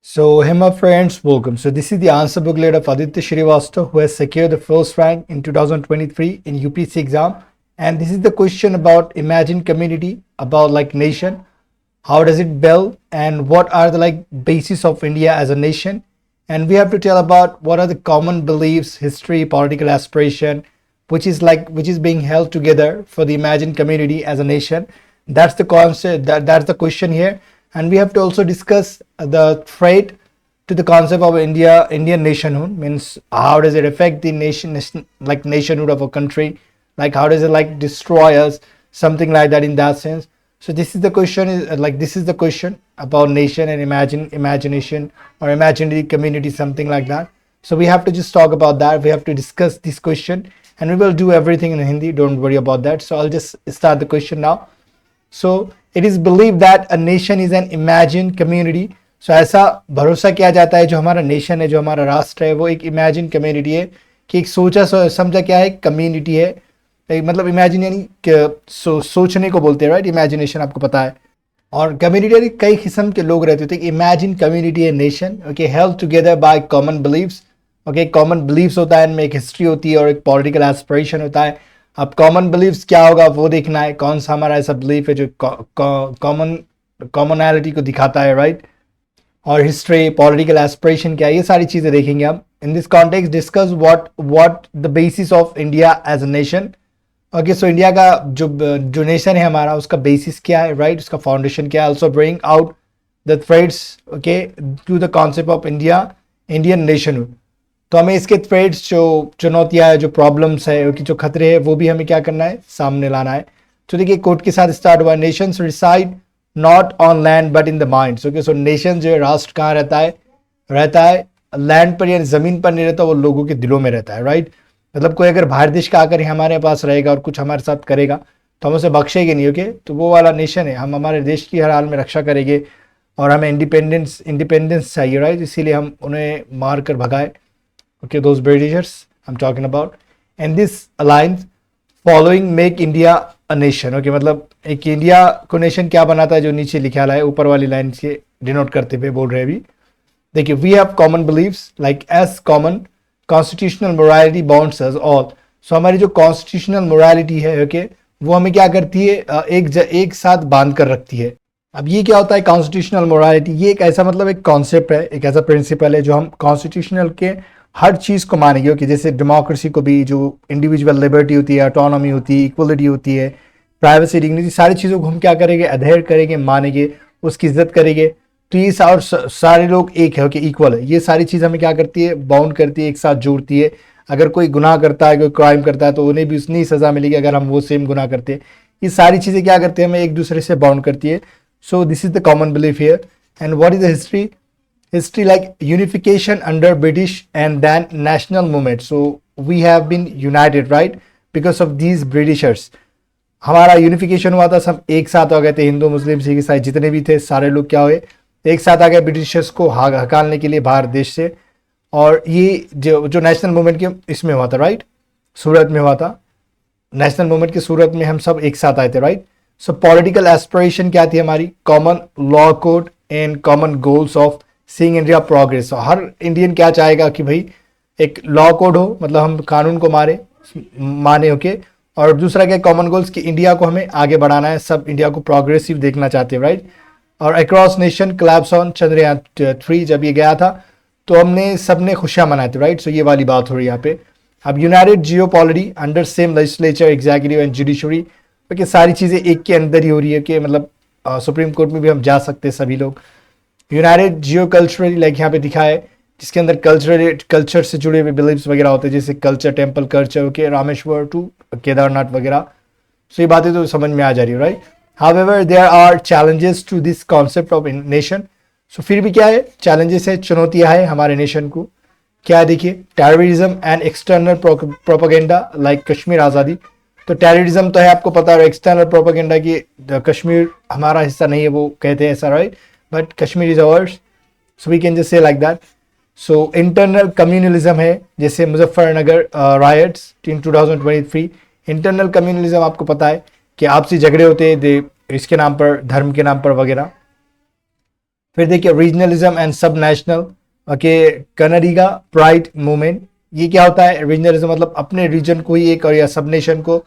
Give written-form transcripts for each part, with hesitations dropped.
So, hey my friends, welcome. So, this is the answer booklet of Aditya Shrivastava, who has secured the first rank in 2023 in UPSC exam. And this is the question about Imagine community, about like nation, how does it build, and what are the like basis of India as a nation. And we have to tell about what are the common beliefs, history, political aspiration, which is being held together for the Imagine community as a nation. That's the concept. That's the question here, and we have to also discuss the threat to the concept of Indian nationhood. Means how does it affect the like nationhood of a country, like how does it like destroy us, something like that in that sense. So this is the question is like this is the question about nation and imagination or imaginary community, something like that. So we have to just talk about that. We have to discuss this question, and we will do everything in Hindi. Don't worry about that. So I'll just start the question now. So it is believed that a nation is an imagined community. So ऐसा भरोसा किया जाता है जो हमारा nation है, जो हमारा राष्ट्र है, वो एक इमेजिन कम्युनिटी है, कि एक सोचा समझा क्या है, कम्युनिटी है। मतलब इमेजिन यानी सोचने को बोलते हैं, राइट। इमेजिनेशन आपको पता है। और कम्युनिटी कई किस्म के लोग रहते थे। इमेजिन कम्युनिटी है nation, okay, held together by common beliefs. Okay, common beliefs होता है, इनमें एक हिस्ट्री होती है और एक पॉलिटिकल एस्पिरेशन होता है। अब कॉमन बिलीव्स क्या होगा वो देखना है, कौन सा हमारा ऐसा बिलीफ है जो कॉमनैलिटी को दिखाता है, राइट। और हिस्ट्री, पॉलिटिकल एस्पिरेशन क्या है, ये सारी चीज़ें देखेंगे हम। In this context discuss what the basis of India as a nation. Okay, so India का जो नेशन है हमारा, उसका बेसिस क्या है, राइट, उसका फाउंडेशन क्या है। Also bring out the threads, okay, to the concept of Indian nationhood. तो हमें इसके थ्रेड्स, जो चुनौतियाँ है, जो प्रॉब्लम्स है, जो खतरे हैं, वो भी हमें क्या करना है, सामने लाना है। तो देखिए कोट के साथ स्टार्ट हुआ, nations reside not on land but in the mind. Okay, so nation जो है, राष्ट्र कहाँ रहता है लैंड पर, यानी ज़मीन पर नहीं रहता, वो लोगों के दिलों में रहता है, राइट। मतलब कोई अगर बाहर देश का आकर हमारे पास रहेगा और कुछ हमारे साथ करेगा तो हम उसे बख्शेंगे नहीं, ओके। तो वो वाला नेशन है, हम हमारे देश की हर हाल में रक्षा करेंगे और हमें इंडिपेंडेंस चाहिए, राइट। इसीलिए हम उन्हें मार कर भगाए। Okay, those Britishers I'm talking about, and this alliance following make India a nation. Okay, मतलब एक इंडिया को नेशन क्या बनाता है, जो नीचे लिखा है ऊपर वाली लाइन से डिनोट करते हुए बोल रहे हैं अभी। देखिए, we have common believes like as common constitutional morality bounds us all. So हमारी जो कॉन्स्टिट्यूशनल मोरालिटी है, ओके, वो हमें क्या करती है, एक साथ बांध कर रखती है। अब ये क्या होता है कॉन्स्टिट्यूशनल मोरालिटी? ये एक ऐसा मतलब एक कॉन्सेप्ट है, एक ऐसा प्रिंसिपल है जो हम कॉन्स्टिट्यूशनल के हर चीज़ को मानेंगे। कि जैसे डेमोक्रेसी को भी, जो इंडिविजुअल लिबर्टी होती है, ऑटोनॉमी होती है, इक्वलिटी होती है, प्राइवेसी, डिग्निटी, सारी चीज़ों को हम क्या करेंगे, अधेयर करेंगे, मानेंगे, उसकी इज्जत करेंगे। तो ये सारे लोग एक है, ओके, इक्वल है। ये सारी चीज़ हमें क्या करती है, बाउंड करती है, एक साथ जोड़ती है। अगर कोई गुनाह करता है, कोई क्राइम करता है, तो उन्हें भी उतनी सज़ा मिलेगी अगर हम वो सेम गुनाह करते हैं। ये सारी चीज़ें क्या करती है, हमें एक दूसरे से बाउंड करती है। So this is the common belief here. And what is the history like unification under British and then national movement. So we have been united, right, because of these Britishers. हमारा unification हुआ था, सब एक साथ हो गए थे, हिंदू मुस्लिम सिख ईसाई जितने भी थे, सारे लोग क्या हुए, एक साथ आ गए ब्रिटिशर्स को हकालने के लिए बाहर देश से। और ये जो नेशनल मूवमेंट के इसमें हुआ था, राइट, सूरत में हुआ था। नेशनल मूवमेंट की सूरत में हम सब एक साथ आए थे, राइट। सो पॉलिटिकल एस्पिरेशन क्या थी हमारी, common law code and common goals of seeing India progress. Her Indian क्या चाहेगा कि भाई एक लॉ कोड हो, मतलब हम कानून को माने, ओके। और दूसरा क्या, कॉमन गोल्स, कि इंडिया को हमें आगे बढ़ाना है, सब इंडिया को प्रोग्रेसिव देखना चाहते हैं, राइट। और across nation collapse on Chandrayaan 3 जब ये गया था तो हमने सबने खुशियाँ मनाई थी, राइट। सो ये वाली बात हो रही है यहाँ पे। अब united geopolity under same legislature, executive and judiciary, क्योंकि सारी चीज़ें एक के अंदर ही हो रही है, कि मतलब सुप्रीम कोर्ट में भी हम जा सकते हैं सभी लोग। यूनाइटेड जियो कल्चरली, लाइक यहाँ पे दिखा है, जिसके अंदर कल्चर से जुड़े हुए बिलीव्स वगैरह होते हैं, जैसे culture, temple culture, okay, Rameshwar to Kedarnath वगैरह। सो ये बातें तो समझ में आ जा रही है, right. However there are challenges to this concept of nation. So फिर भी क्या है, चैलेंजेस है, चुनौतियाँ है हमारे नेशन को। क्या है देखिए, terrorism and external propaganda like Kashmir आज़ादी। तो टेररिज्म तो है, आपको पता है, एक्सटर्नल प्रोपेगेंडा की कश्मीर हमारा हिस्सा नहीं है, वो कहते हैं ऐसा, right, but Kashmir is ours, so we can just say like that. So internal communalism है, जैसे Muzaffarnagar riots in 2023। Internal communalism आपको पता है कि आपसी झगड़े होते हैं इसके नाम पर, धर्म के नाम पर वगैरह। फिर देखिए रीजनलिज्म एंड सब नेशनल, ओके, कनरिगा प्राइड मूवमेंट। ये क्या होता है? रीजनलिज्म मतलब अपने रीजन को ही एक, और या सब नेशन को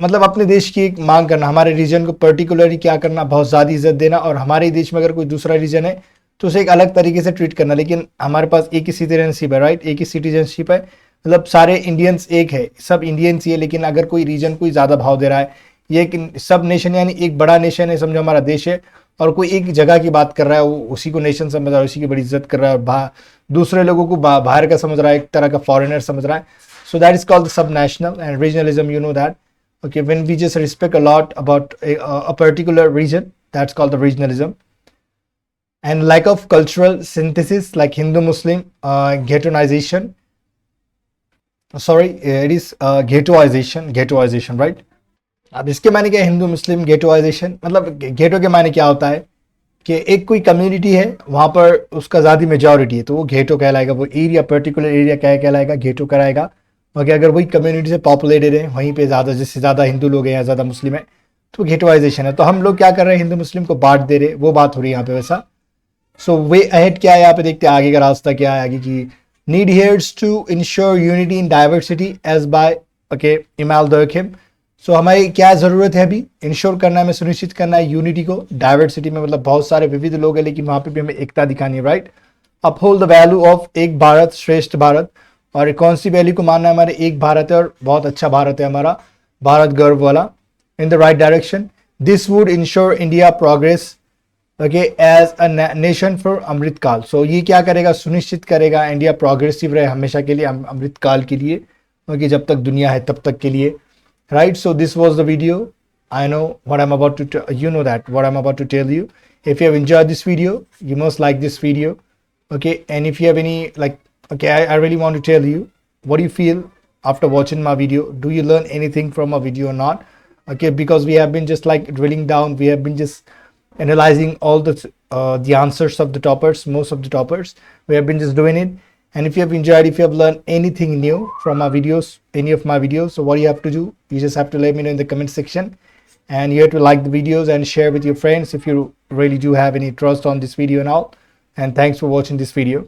मतलब अपने देश की एक मांग करना, हमारे रीजन को पर्टिकुलरली क्या करना, बहुत ज़्यादा इज्जत देना, और हमारे देश में अगर कोई दूसरा रीजन है तो उसे एक अलग तरीके से ट्रीट करना। लेकिन हमारे पास एक ही सिटीजनशिप है, राइट, एक ही सिटीजनशिप है, मतलब सारे इंडियंस एक है, सब इंडियंस ही है। लेकिन अगर कोई रीजन कोई ज़्यादा भाव दे रहा है, ये एक सब नेशन यानी एक बड़ा नेशन है, समझो हमारा देश है, और कोई एक जगह की बात कर रहा है, वो उसी को नेशन समझ रहा है, उसी की बड़ी इज्जत कर रहा है, और दूसरे लोगों को बाहर का समझ रहा है, एक तरह का फॉरेनर समझ रहा है। सो दैट इज कॉल्ड सब national and regionalism, you know that. Okay, when we just respect a lot about a particular region, that's called the regionalism. And lack of cultural synthesis, like Hindu Muslim ghettoization, sorry, it is ghettoization, right? अब इसके माने क्या है? हिंदू मुस्लिम गेटोइजेशन, मतलब गेटो के माने क्या होता है कि एक कोई कम्युनिटी है, वहां पर उसका ज़्यादा मेजॉरिटी है, तो वो गेटो कहलाएगा, वो एरिया, पर्टिकुलर एरिया क्या कहलाएगा? गेटो कराएगा। ओके, अगर वही कम्युनिटी से पॉपुलेटेड है, वहीं पे ज़्यादा, जिससे ज़्यादा हिंदू लोग हैं या ज़्यादा मुस्लिम है, तो गेटोइजेशन है। तो हम लोग क्या कर रहे हैं? हिंदू मुस्लिम को बांट दे रहे, वो बात हो रही है यहाँ पे वैसा। सो वे अहेड क्या है यहाँ पे, देखते हैं आगे का रास्ता क्या है आगे की। Need here's to ensure unity in diversity as by, okay, Emile Durkheim. सो हमारी क्या ज़रूरत है अभी? इंश्योर करना है, हमें सुनिश्चित करना है यूनिटी को डाइवर्सिटी में, मतलब बहुत सारे विविध लोग हैं, लेकिन वहाँ पे भी हमें एकता दिखानी है, right. Uphold the value of एक भारत श्रेष्ठ भारत, और कौन सी वैल्यू को मानना है? हमारे एक भारत है, और बहुत अच्छा भारत है हमारा, भारत गर्व वाला, in the right direction. This would ensure India progress, okay, as a nation for Amritkaal. So ये क्या करेगा? सुनिश्चित करेगा इंडिया प्रोग्रेसिव रहे हमेशा के लिए, अमृतकाल के लिए, ओके, जब तक दुनिया है तब तक के लिए, right? So this was the video. I know what I'm about to you know that what I'm about to tell you. If you have enjoyed this video, you must like this video, okay? And if you have any, like, okay, I really want to tell you, what do you feel after watching my video? Do you learn anything from my video or not? Okay, because we have been just like drilling down, we have been just analyzing all the answers of the toppers, most of the toppers, we have been just doing it. And if you have enjoyed, if you have learned anything new from my videos, any of my videos, so what you have to do, you just have to let me know in the comment section, and you have to like the videos and share with your friends if you really do have any trust on this video and all. And thanks for watching this video.